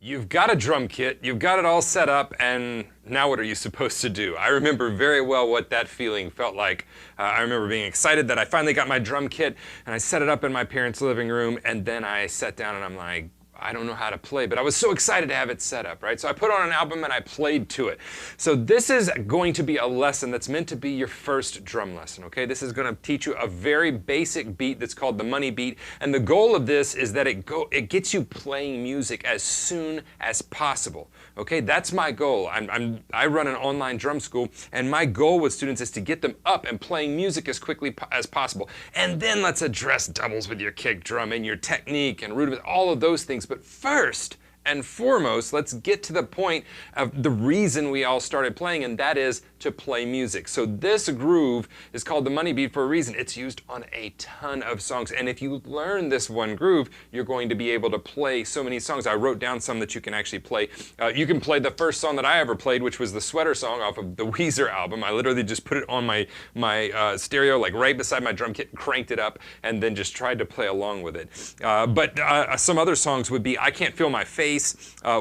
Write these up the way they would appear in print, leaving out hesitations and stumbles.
You've got a drum kit, you've got it all set up, and now what are you supposed to do? I remember very well what that feeling felt like. I remember being excited that I finally got my drum kit, and I set it up in my parents' living room, and then I sat down and I'm like, I don't know how to play, but I was so excited to have it set up, right? So I put on an album and I played to it. So this is going to be a lesson that's meant to be your first drum lesson, okay? This is going to teach you a very basic beat that's called the money beat, and the goal of this is that it gets you playing music as soon as possible, okay? That's my goal. I run an online drum school, and my goal with students is to get them up and playing music as quickly as possible. And then let's address doubles with your kick drum and your technique and rudiment, all of those things. But first and foremost, let's get to the point of the reason we all started playing, and that is to play music. So this groove is called the money beat for a reason. It's used on a ton of songs, and if you learn this one groove, you're going to be able to play so many songs. I wrote down some that you can actually play. You can play the first song that I ever played, which was the Sweater Song off of the Weezer album. I literally just put it on my stereo, like right beside my drum kit, cranked it up, and then just tried to play along with it. But some other songs would be I Can't Feel My Face,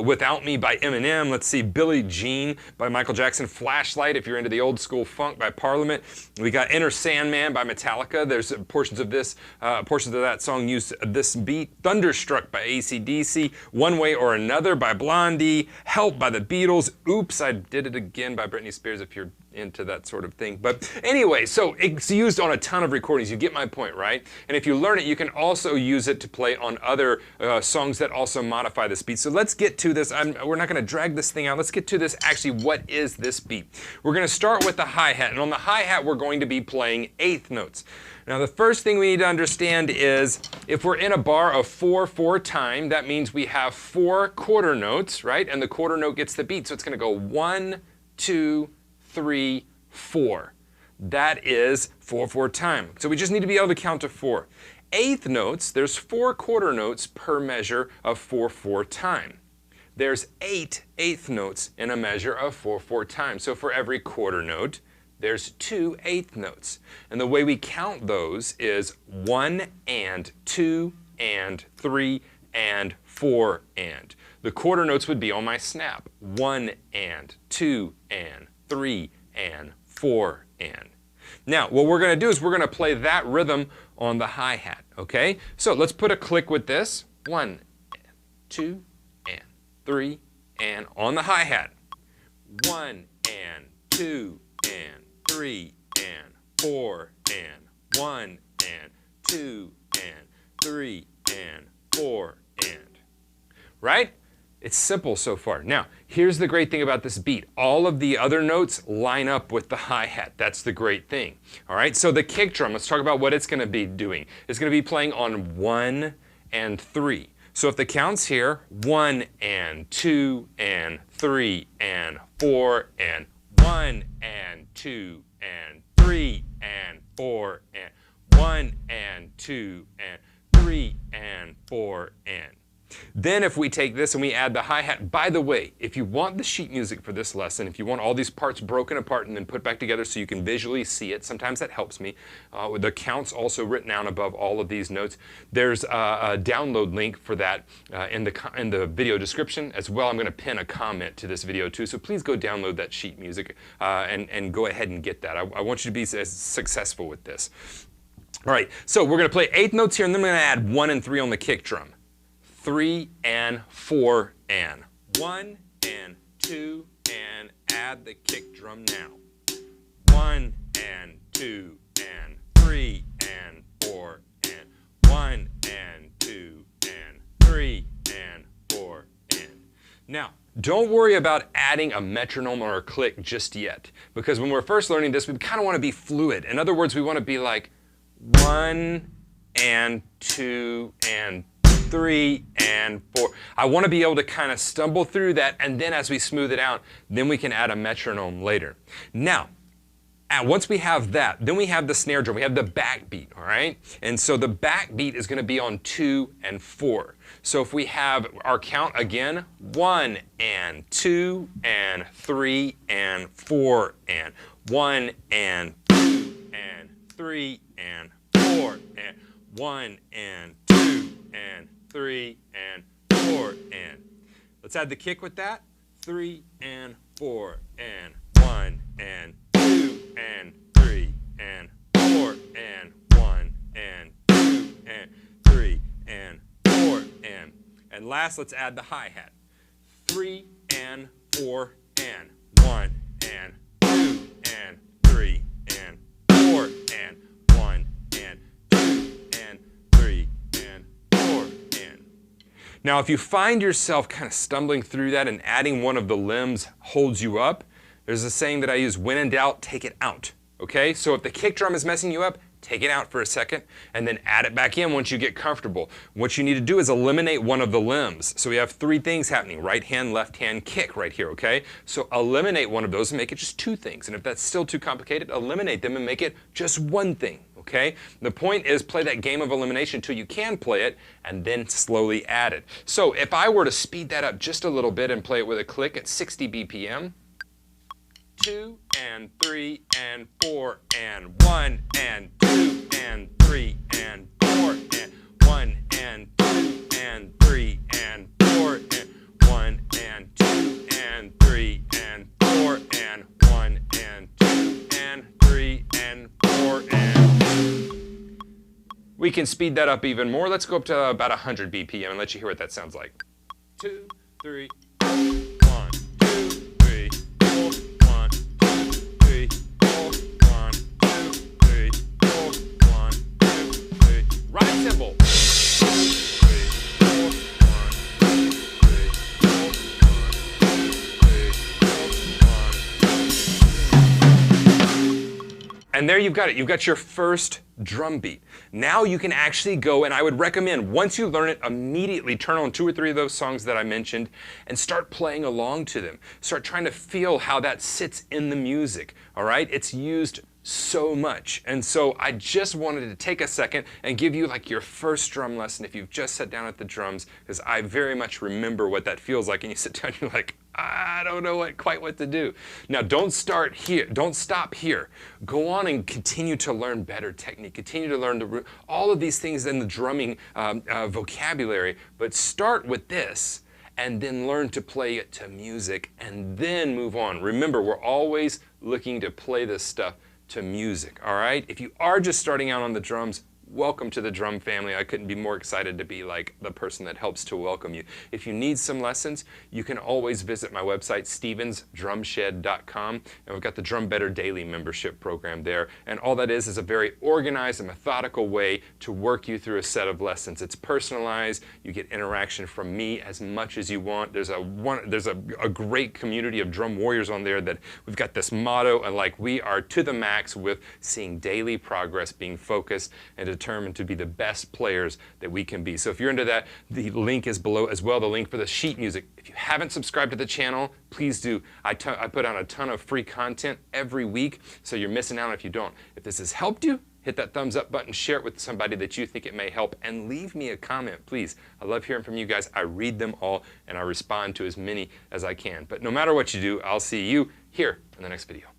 Without Me by Eminem. Let's see, Billie Jean by Michael Jackson, Flashlight if you're into the old school funk by Parliament. We got Enter Sandman by Metallica. There's portions of that song use this beat. Thunderstruck by AC/DC, One Way or Another by Blondie, Help by the Beatles, Oops, I Did It Again by Britney Spears if you're into that sort of thing. But anyway, so it's used on a ton of recordings. You get my point, right? And if you learn it, you can also use it to play on other songs that also modify this beat. So let's get to this. We're not going to drag this thing out. Let's get to this. Actually, what is this beat? We're going to start with the hi-hat. And on the hi-hat, we're going to be playing eighth notes. Now, the first thing we need to understand is if we're in a bar of 4/4 time, that means we have 4 quarter notes, right? And the quarter note gets the beat. So it's going to go 1, 2, 3, 4. That is 4/4 time. So we just need to be able to count to 4. Eighth notes, there's 4 quarter notes per measure of 4/4 time. There's 8 eighth notes in a measure of 4/4 time. So for every quarter note, there's 2 eighth notes. And the way we count those is 1 and 2 and 3 and 4 and. The quarter notes would be on my snap. 1 and 2 and 3 and 4 and. Now, what we're going to do is we're going to play that rhythm on the hi-hat, okay? So let's put a click with this. 1 and 2 and 3 and on the hi-hat. 1 and 2 and 3 and 4 and 1 and 2 and 3 and 4 and. Right? It's simple so far. Now, here's the great thing about this beat. All of the other notes line up with the hi-hat. That's the great thing. All right, so the kick drum, let's talk about what it's going to be doing. It's going to be playing on 1 and 3. So if the count's here, 1 and 2 and 3 and 4 and 1 and 2 and 3 and 4 and 1 and 2 and 3 and 4 and. Then if we take this and we add the hi-hat, by the way, if you want the sheet music for this lesson, if you want all these parts broken apart and then put back together so you can visually see it, sometimes that helps me. With the counts also written down above all of these notes. There's a download link for that in the video description as well. I'm going to pin a comment to this video too, so please go download that sheet music and go ahead and get that. I want you to be as successful with this. All right, so we're going to play eighth notes here, and then we're going to add 1 and 3 on the kick drum. 3 and 4 and 1 and 2 and add the kick drum now. 1 and 2 and 3 and 4 and 1 and 2 and 3 and 4 and. Now, don't worry about adding a metronome or a click just yet, because when we're first learning this, we kind of want to be fluid. In other words, we want to be like 1 and 2 and 3 and 4. I want to be able to kind of stumble through that, and then as we smooth it out, then we can add a metronome later. Now, once we have that, then we have the snare drum. We have the backbeat, all right? And so the backbeat is going to be on 2 and 4. So if we have our count again, 1 and 2 and 3 and 4 and 1 and 2 and 3 and 4 and 1 and 2 and 3 and 4 and. Let's add the kick with that. 3 and 4 and 1 and 2 and 3 and 4 and 1 and 2 and 3 and 4 and last, let's add the hi-hat. 3 and 4 and 1 and 2 and 3 and 4 and 1 and 2 and 3 and 4 and. Now, if you find yourself kind of stumbling through that and adding one of the limbs holds you up, there's a saying that I use, when in doubt, take it out. Okay? So if the kick drum is messing you up, take it out for a second and then add it back in once you get comfortable. What you need to do is eliminate one of the limbs. So we have 3 things happening, right hand, left hand, kick right here, okay? So eliminate one of those and make it just 2 things. And if that's still too complicated, eliminate them and make it just 1 thing, okay? The point is play that game of elimination until you can play it and then slowly add it. So if I were to speed that up just a little bit and play it with a click at 60 BPM, 2 and 3 and 4 and 1 and 2 and 3 and 4 and 1 and 2 and 3 and 4 and 1 and 2 and 3 and 4 and 1 and 2 and 3 and 4 and. We can speed that up even more. Let's go up to about 100 BPM and let you hear what that sounds like. 2, 3, 1, 2, 3, 4. Right cymbal. And there you've got it. You've got your first drum beat. Now you can actually go, and I would recommend, once you learn it, immediately turn on 2 or 3 of those songs that I mentioned and start playing along to them. Start trying to feel how that sits in the music, all right? It's used so much. And so I just wanted to take a second and give you like your first drum lesson if you've just sat down at the drums, because I very much remember what that feels like. And you sit down and you're like, I don't know quite what to do. Now don't start here. Don't stop here. Go on and continue to learn better technique. Continue to learn all of these things in the drumming vocabulary. But start with this and then learn to play it to music and then move on. Remember, we're always looking to play this stuff to music, all right? If you are just starting out on the drums, welcome to the drum family. I couldn't be more excited to be like the person that helps to welcome you. If you need some lessons, you can always visit my website, stevensdrumshed.com, and we've got the Drum Better Daily membership program there. And all that is a very organized and methodical way to work you through a set of lessons. It's personalized. You get interaction from me as much as you want. There's a great community of drum warriors on there that we've got this motto, and like we are to the max with seeing daily progress, being focused, and determined to be the best players that we can be. So if you're into that, the link is below as well, the link for the sheet music. If you haven't subscribed to the channel, please do. I put out a ton of free content every week, so you're missing out if you don't. If this has helped you, hit that thumbs up button, share it with somebody that you think it may help, and leave me a comment, please. I love hearing from you guys. I read them all, and I respond to as many as I can. But no matter what you do, I'll see you here in the next video.